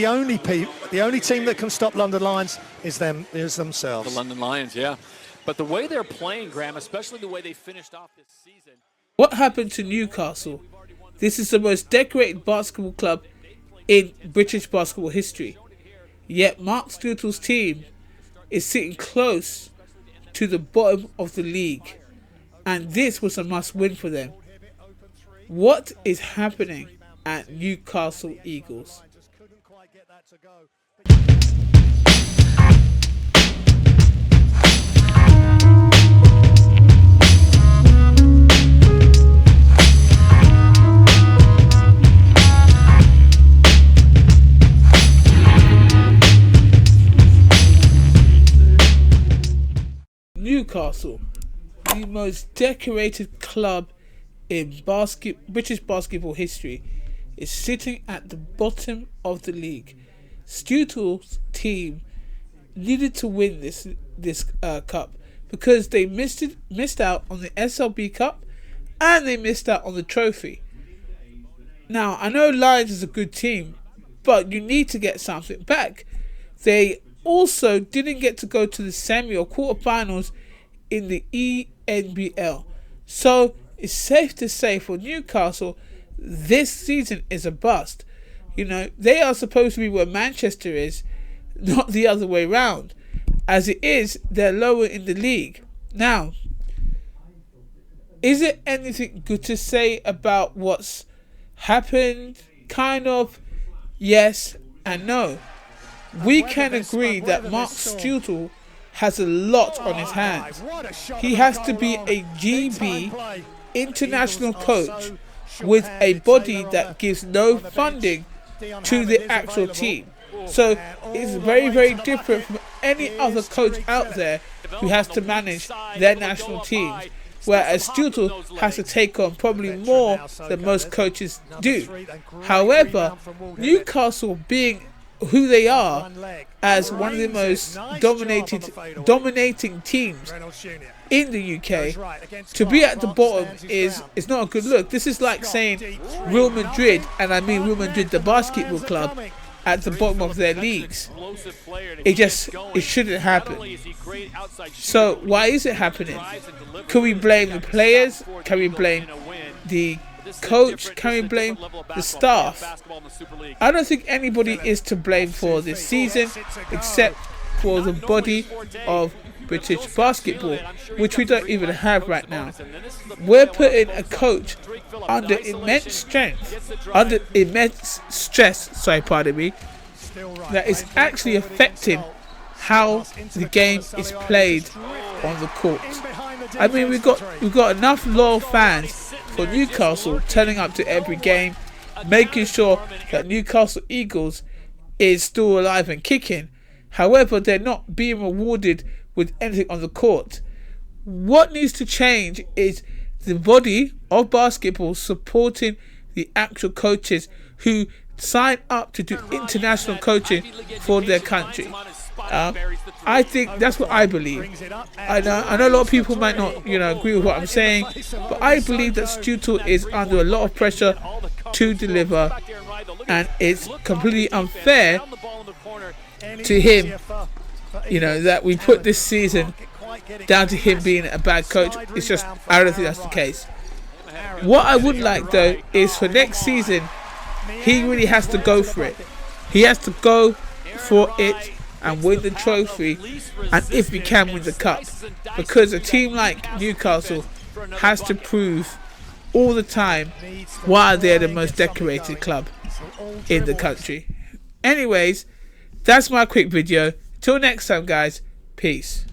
The only team that can stop London Lions is themselves. The London Lions, yeah. But the way they're playing, Graham, especially the way they finished off this season. What happened to Newcastle? This is the most decorated basketball club in British basketball history. Yet Mark Stutel's team is sitting close to the bottom of the league. And this was a must-win for them. What is happening at Newcastle Eagles? Newcastle, the most decorated club in British basketball history, is sitting at the bottom of the league. Stutel's team needed to win this cup because they missed out on the SLB Cup and they missed out on the trophy. Now, I know Lions is a good team, but you need to get something back. They also didn't get to go to the semi or quarterfinals in the ENBL. So it's safe to say for Newcastle, this season is a bust. You know, they are supposed to be where Manchester is, not the other way round. As it is, they're lower in the league. Now, is it anything good to say about what's happened? Kind of, yes and no. We can agree that Mark Stutel has a lot on his hands. He has to be a GB international coach with a body that gives no funding to the actual team. So it's very, very different from any other coach out there who has to manage their national teams, whereas Stutel has to take on probably more than most coaches do. However, Newcastle being who they are as one of the most dominating teams in the UK, to be at the bottom is not a good look. This is like saying Real Madrid, and I mean Real Madrid the basketball club, at the bottom of their leagues. It shouldn't happen. So why is it happening? Can we blame the players? Can we blame the coach? Can we blame the staff? I don't think anybody is to blame for this season except for the body of British basketball, which we don't even have right now. We're putting a coach under immense stress, that is actually affecting how the game is played on the court. I mean, we've got enough loyal fans for Newcastle turning up to every game, making sure that Newcastle Eagles is still alive and kicking. However, they're not being rewarded with anything on the court. What needs to change is the body of basketball supporting the actual coaches who sign up to do international coaching for their country. I think that's what I believe. I know a lot of people might not, agree with what I'm saying, but I believe that Stutel is under a lot of pressure to deliver, and it's completely unfair to him, that we put this season down to him being a bad coach. It's just, I don't think that's the case. What I would like, though, is for next season, he really has to go for it. He has to go for it and win the trophy, and if he can, win the cup, because a team like Newcastle has to prove all the time why they're the most decorated club in the country. Anyways, that's my quick video. Till next time, guys. Peace.